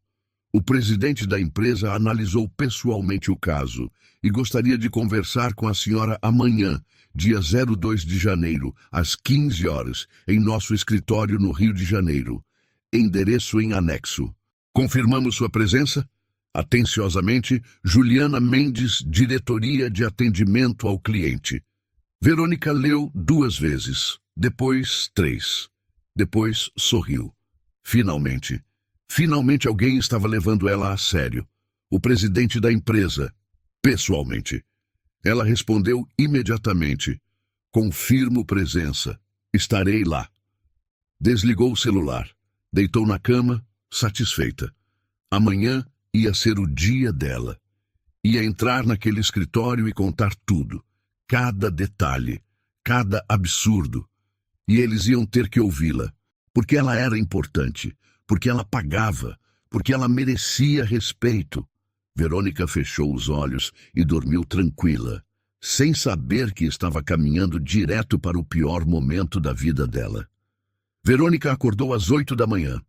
O presidente da empresa analisou pessoalmente o caso e gostaria de conversar com a senhora amanhã, dia 2 de janeiro, às 15 horas, em nosso escritório no Rio de Janeiro. Endereço em anexo. Confirmamos sua presença? Atenciosamente, Juliana Mendes, Diretoria de Atendimento ao Cliente. Verônica leu 2 vezes, depois 3. Depois sorriu. Finalmente alguém estava levando ela a sério. O presidente da empresa, pessoalmente. Ela respondeu imediatamente. Confirmo presença. Estarei lá. Desligou o celular. Deitou na cama, satisfeita. Amanhã ia ser o dia dela. Ia entrar naquele escritório e contar tudo. Cada detalhe, cada absurdo. E eles iam ter que ouvi-la, porque ela era importante, porque ela pagava, porque ela merecia respeito. Verônica fechou os olhos e dormiu tranquila, sem saber que estava caminhando direto para o pior momento da vida dela. Verônica acordou às 8 da manhã.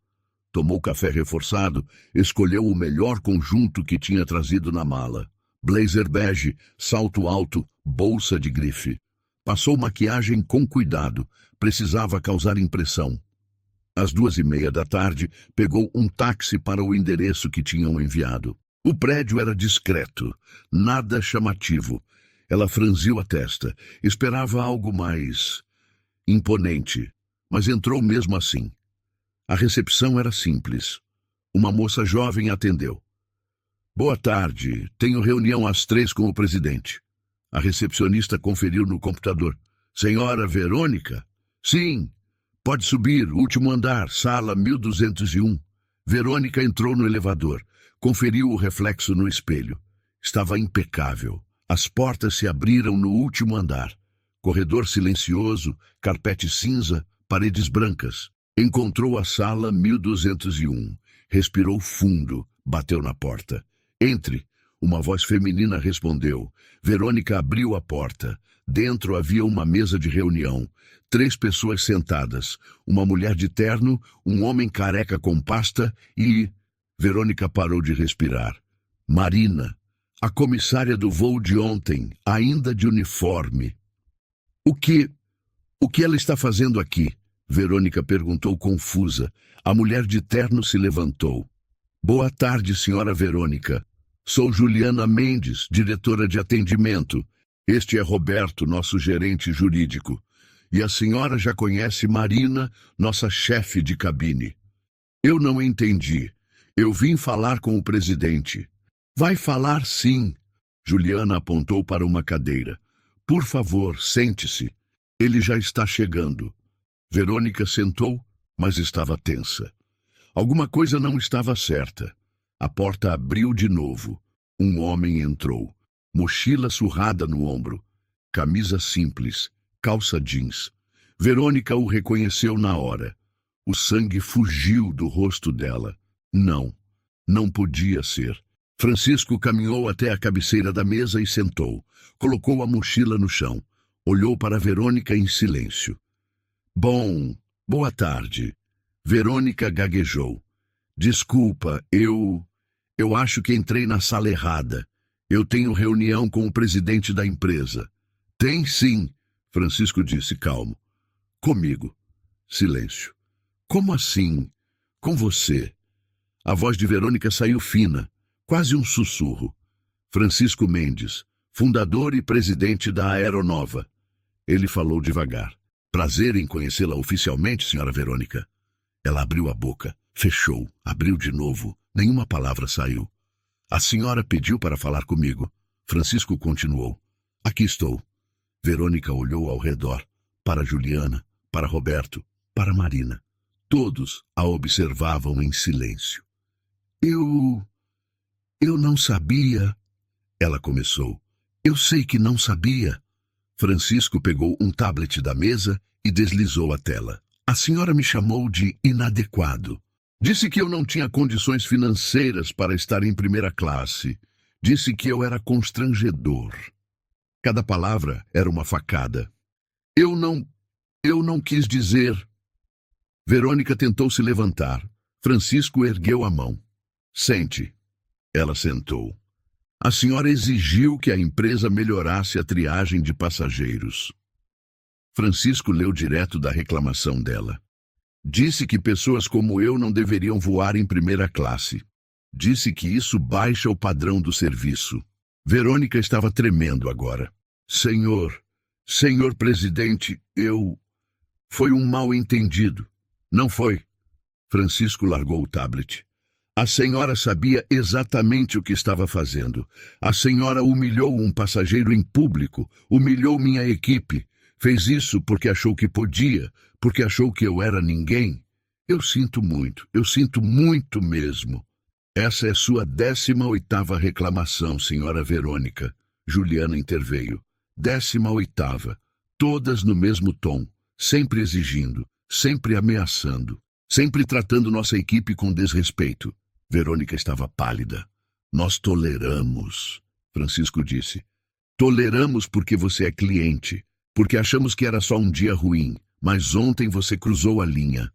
Tomou café reforçado, escolheu o melhor conjunto que tinha trazido na mala. Blazer bege, salto alto, bolsa de grife. Passou maquiagem com cuidado, precisava causar impressão. Às 2:30 da tarde, pegou um táxi para o endereço que tinham enviado. O prédio era discreto, nada chamativo. Ela franziu a testa, esperava algo mais imponente, mas entrou mesmo assim. A recepção era simples. Uma moça jovem atendeu. Boa tarde, tenho reunião às 3 com o presidente. A recepcionista conferiu no computador. Senhora Verônica? Sim. Pode subir, último andar, sala 1201. Verônica entrou no elevador. Conferiu o reflexo no espelho. Estava impecável. As portas se abriram no último andar. Corredor silencioso, carpete cinza, paredes brancas. Encontrou a sala 1201. Respirou fundo, bateu na porta. Entre. Uma voz feminina respondeu. Verônica abriu a porta. Dentro havia uma mesa de reunião. 3 pessoas sentadas. Uma mulher de terno, um homem careca com pasta e... Verônica parou de respirar. Marina, a comissária do voo de ontem, ainda de uniforme. O que ela está fazendo aqui? Verônica perguntou confusa. A mulher de terno se levantou. Boa tarde, senhora Verônica. Sou Juliana Mendes, diretora de atendimento. Este é Roberto, nosso gerente jurídico. E a senhora já conhece Marina, nossa chefe de cabine. Eu não entendi. Eu vim falar com o presidente. Vai falar sim. Juliana apontou para uma cadeira. Por favor, sente-se. Ele já está chegando. Verônica sentou, mas estava tensa. Alguma coisa não estava certa. A porta abriu de novo. Um homem entrou. Mochila surrada no ombro. Camisa simples. Calça jeans. Verônica o reconheceu na hora. O sangue fugiu do rosto dela. Não podia ser. Francisco caminhou até a cabeceira da mesa e sentou. Colocou a mochila no chão. Olhou para Verônica em silêncio. Boa tarde. Verônica gaguejou. Desculpa, eu acho que entrei na sala errada. Eu tenho reunião com o presidente da empresa. Tem sim, Francisco disse calmo. Comigo. Silêncio. Como assim? Com você? A voz de Verônica saiu fina, quase um sussurro. Francisco Mendes, fundador e presidente da Aeronova. Ele falou devagar. Prazer em conhecê-la oficialmente, senhora Verônica. Ela abriu a boca, fechou, abriu de novo. Nenhuma palavra saiu. A senhora pediu para falar comigo. Francisco continuou. Aqui estou. Verônica olhou ao redor, para Juliana, para Roberto, para Marina. Todos a observavam em silêncio. Eu não sabia. Ela começou. Eu sei que não sabia. Francisco pegou um tablet da mesa e deslizou a tela. A senhora me chamou de inadequado. Disse que eu não tinha condições financeiras para estar em primeira classe. Disse que eu era constrangedor. Cada palavra era uma facada. Eu não quis dizer. Verônica tentou se levantar. Francisco ergueu a mão. Sente. Ela sentou. A senhora exigiu que a empresa melhorasse a triagem de passageiros. Francisco leu direto da reclamação dela. Disse que pessoas como eu não deveriam voar em primeira classe. Disse que isso baixa o padrão do serviço. Verônica estava tremendo agora. Senhor presidente, Foi um mal-entendido. Não foi. Francisco largou o tablet. A senhora sabia exatamente o que estava fazendo. A senhora humilhou um passageiro em público, humilhou minha equipe. Fez isso porque achou que podia, porque achou que eu era ninguém. Eu sinto muito mesmo. Essa é sua 18ª reclamação, senhora Verônica. Juliana interveio. 18ª. Todas no mesmo tom, sempre exigindo, sempre ameaçando, sempre tratando nossa equipe com desrespeito. Verônica estava pálida. Nós toleramos, Francisco disse. Toleramos porque você é cliente, porque achamos que era só um dia ruim, mas ontem você cruzou a linha.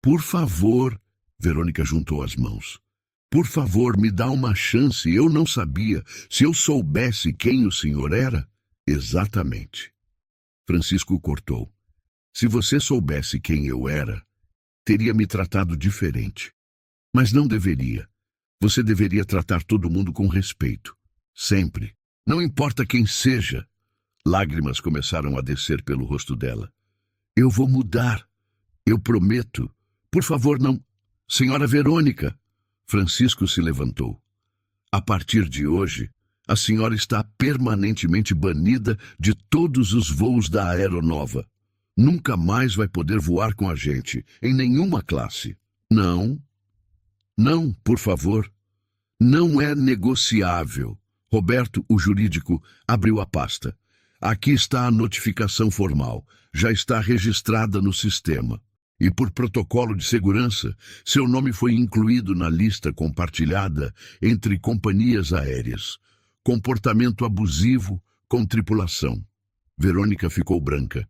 Por favor, Verônica juntou as mãos. Por favor, me dá uma chance, eu não sabia. Se eu soubesse quem o senhor era... Exatamente. Francisco cortou. Se você soubesse quem eu era, teria me tratado diferente. Mas não deveria. Você deveria tratar todo mundo com respeito. Sempre. Não importa quem seja. Lágrimas começaram a descer pelo rosto dela. Eu vou mudar. Eu prometo. Por favor, não... Senhora Verônica. Francisco se levantou. A partir de hoje, a senhora está permanentemente banida de todos os voos da Aeronova. Nunca mais vai poder voar com a gente, em nenhuma classe. Não, por favor. Não é negociável. Roberto, o jurídico, abriu a pasta. Aqui está a notificação formal. Já está registrada no sistema. E por protocolo de segurança, seu nome foi incluído na lista compartilhada entre companhias aéreas. Comportamento abusivo com tripulação. Verônica ficou branca.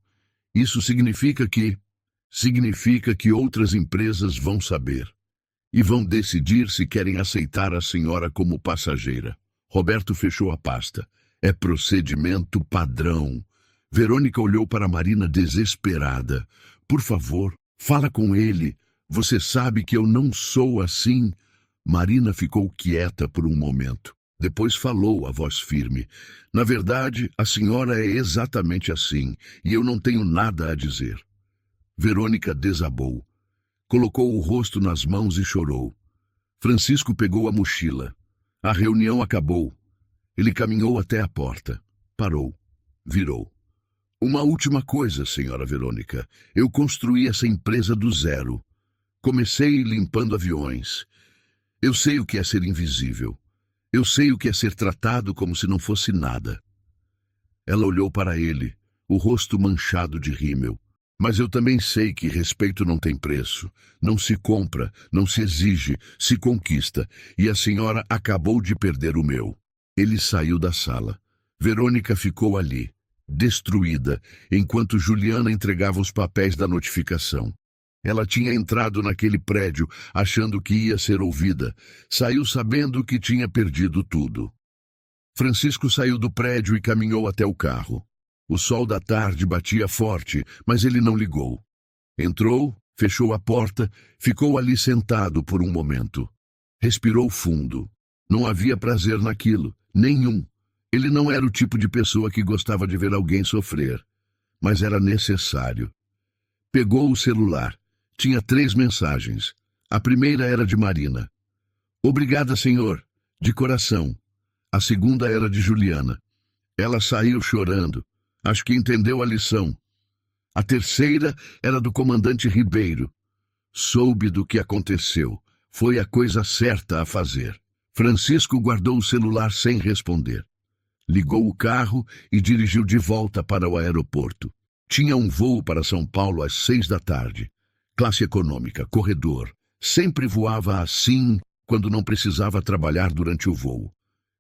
Isso significa que outras empresas vão saber. E vão decidir se querem aceitar a senhora como passageira. Roberto fechou a pasta. É procedimento padrão. Verônica olhou para Marina desesperada. Por favor, fala com ele. Você sabe que eu não sou assim. Marina ficou quieta por um momento. Depois falou a voz firme. Na verdade, a senhora é exatamente assim, e eu não tenho nada a dizer. Verônica desabou. Colocou o rosto nas mãos e chorou. Francisco pegou a mochila. A reunião acabou. Ele caminhou até a porta. Parou. Virou. Uma última coisa, senhora Verônica. Eu construí essa empresa do zero. Comecei limpando aviões. Eu sei o que é ser invisível. Eu sei o que é ser tratado como se não fosse nada. Ela olhou para ele, o rosto manchado de rímel. Mas eu também sei que respeito não tem preço. Não se compra, não se exige, se conquista. E a senhora acabou de perder o meu. Ele saiu da sala. Verônica ficou ali, destruída, enquanto Juliana entregava os papéis da notificação. Ela tinha entrado naquele prédio achando que ia ser ouvida. Saiu sabendo que tinha perdido tudo. Francisco saiu do prédio e caminhou até o carro. O sol da tarde batia forte, mas ele não ligou. Entrou, fechou a porta, ficou ali sentado por um momento. Respirou fundo. Não havia prazer naquilo, nenhum. Ele não era o tipo de pessoa que gostava de ver alguém sofrer. Mas era necessário. Pegou o celular. Tinha 3 mensagens. A primeira era de Marina. Obrigada, senhor. De coração. A segunda era de Juliana. Ela saiu chorando. Acho que entendeu a lição. A terceira era do comandante Ribeiro. Soube do que aconteceu. Foi a coisa certa a fazer. Francisco guardou o celular sem responder. Ligou o carro e dirigiu de volta para o aeroporto. Tinha um voo para São Paulo às 6 da tarde. Classe econômica, corredor. Sempre voava assim quando não precisava trabalhar durante o voo.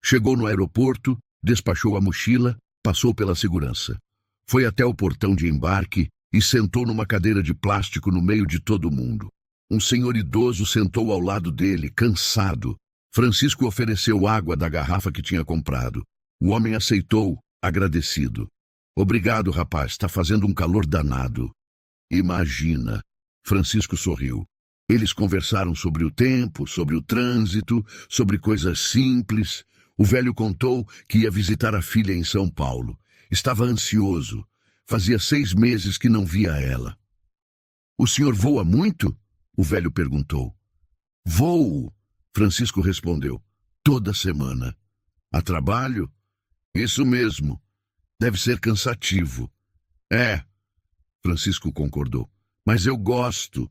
Chegou no aeroporto, despachou a mochila, passou pela segurança. Foi até o portão de embarque e sentou numa cadeira de plástico no meio de todo mundo. Um senhor idoso sentou ao lado dele, cansado. Francisco ofereceu água da garrafa que tinha comprado. O homem aceitou, agradecido. Obrigado, rapaz, está fazendo um calor danado. Imagina. Francisco sorriu. Eles conversaram sobre o tempo, sobre o trânsito, sobre coisas simples. O velho contou que ia visitar a filha em São Paulo. Estava ansioso. Fazia 6 meses que não via ela. O senhor voa muito? O velho perguntou. Voo, Francisco respondeu. Toda semana. A trabalho? Isso mesmo. Deve ser cansativo. É, Francisco concordou. Mas eu gosto.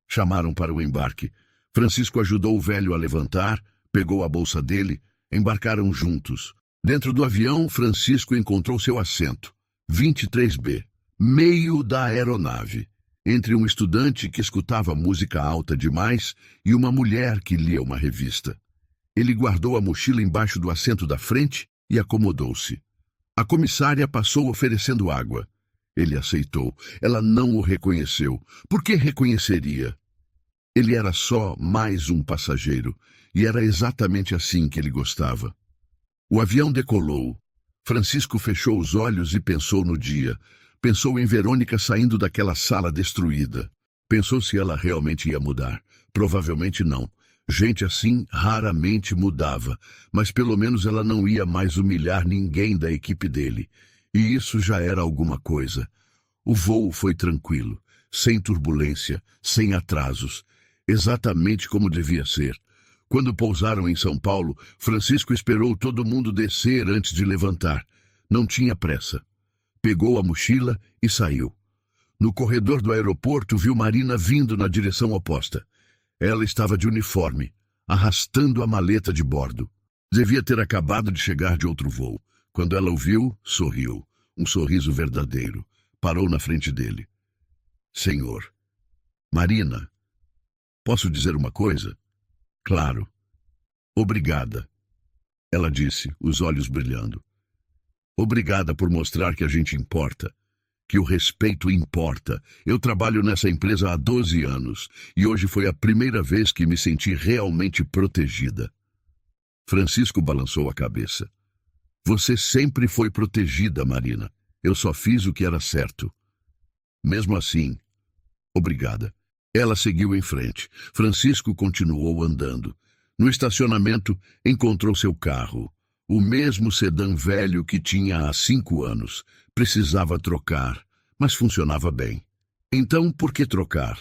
Chamaram para o embarque. Francisco ajudou o velho a levantar, pegou a bolsa dele, embarcaram juntos. Dentro do avião, Francisco encontrou seu assento. 23B, meio da aeronave, entre um estudante que escutava música alta demais e uma mulher que lia uma revista. Ele guardou a mochila embaixo do assento da frente e acomodou-se. A comissária passou oferecendo água. Ele aceitou. Ela não o reconheceu. Por que reconheceria? Ele era só mais um passageiro, e era exatamente assim que ele gostava. O avião decolou. Francisco fechou os olhos e pensou no dia. Pensou em Verônica saindo daquela sala destruída. Pensou se ela realmente ia mudar. Provavelmente não. Gente assim raramente mudava, mas pelo menos ela não ia mais humilhar ninguém da equipe dele. E isso já era alguma coisa. O voo foi tranquilo, sem turbulência, sem atrasos, exatamente como devia ser. Quando pousaram em São Paulo, Francisco esperou todo mundo descer antes de levantar. Não tinha pressa. Pegou a mochila e saiu. No corredor do aeroporto, viu Marina vindo na direção oposta. Ela estava de uniforme, arrastando a maleta de bordo. Devia ter acabado de chegar de outro voo. Quando ela o viu, sorriu. Um sorriso verdadeiro. Parou na frente dele. Senhor. Marina. Posso dizer uma coisa? Claro. Obrigada. Ela disse, os olhos brilhando. Obrigada por mostrar que a gente importa. Que o respeito importa. Eu trabalho nessa empresa há 12 anos. E hoje foi a primeira vez que me senti realmente protegida. Francisco balançou a cabeça. Você sempre foi protegida, Marina. Eu só fiz o que era certo. Mesmo assim, Obrigada. Ela seguiu em frente. Francisco continuou andando. No estacionamento, encontrou seu carro. O mesmo sedã velho que tinha há 5 anos. Precisava trocar, mas funcionava bem. Então, por que trocar?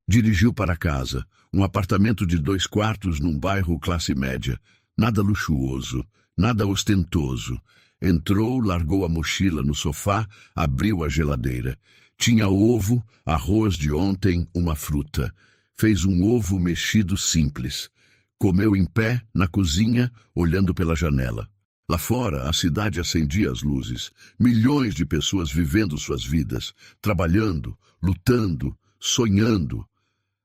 Dirigiu para casa, um apartamento de 2 quartos num bairro classe média. Nada luxuoso, nada ostentoso. Entrou, largou a mochila no sofá, abriu a geladeira. Tinha ovo, arroz de ontem, uma fruta. Fez um ovo mexido simples. Comeu em pé, na cozinha, olhando pela janela. Lá fora, a cidade acendia as luzes. Milhões de pessoas vivendo suas vidas, trabalhando, lutando, sonhando.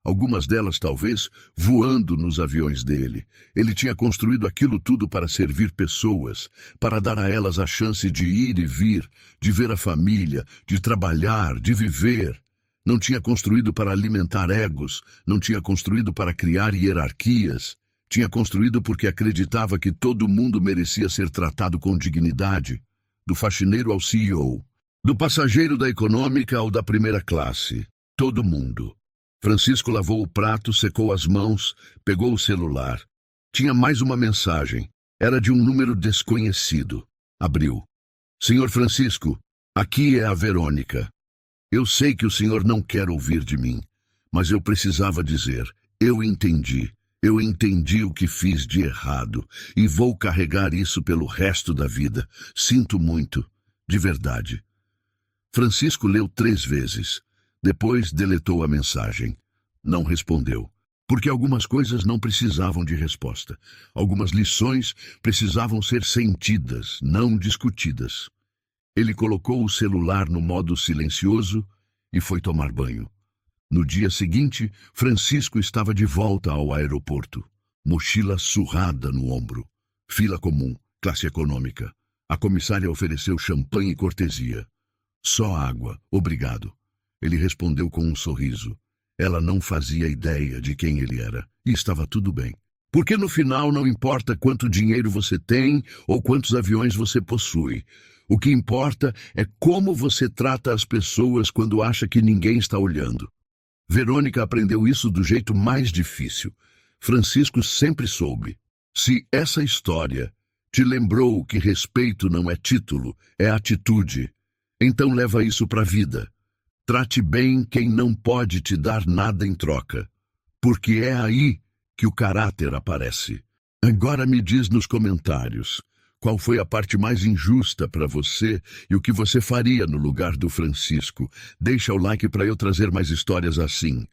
Algumas delas, talvez, voando nos aviões dele. Ele tinha construído aquilo tudo para servir pessoas, para dar a elas a chance de ir e vir, de ver a família, de trabalhar, de viver. Não tinha construído para alimentar egos, não tinha construído para criar hierarquias. Tinha construído porque acreditava que todo mundo merecia ser tratado com dignidade, do faxineiro ao CEO, do passageiro da econômica ao da primeira classe. Todo mundo. Francisco lavou o prato, secou as mãos, pegou o celular. Tinha mais uma mensagem. Era de um número desconhecido. Abriu. Senhor Francisco, aqui é a Verônica. Eu sei que o senhor não quer ouvir de mim, mas eu precisava dizer. Eu entendi. Eu entendi o que fiz de errado e vou carregar isso pelo resto da vida. Sinto muito. De verdade. Francisco leu 3 vezes. Depois deletou a mensagem. Não respondeu, porque algumas coisas não precisavam de resposta. Algumas lições precisavam ser sentidas, não discutidas. Ele colocou o celular no modo silencioso e foi tomar banho. No dia seguinte, Francisco estava de volta ao aeroporto. Mochila surrada no ombro. Fila comum, classe econômica. A comissária ofereceu champanhe e cortesia. Só água, obrigado. Ele respondeu com um sorriso. Ela não fazia ideia de quem ele era, e estava tudo bem. Porque no final não importa quanto dinheiro você tem ou quantos aviões você possui. O que importa é como você trata as pessoas quando acha que ninguém está olhando. Verônica aprendeu isso do jeito mais difícil. Francisco sempre soube. Se essa história te lembrou que respeito não é título, é atitude, então leva isso para a vida. Trate bem quem não pode te dar nada em troca, porque é aí que o caráter aparece. Agora me diz nos comentários qual foi a parte mais injusta para você e o que você faria no lugar do Francisco. Deixa o like para eu trazer mais histórias assim.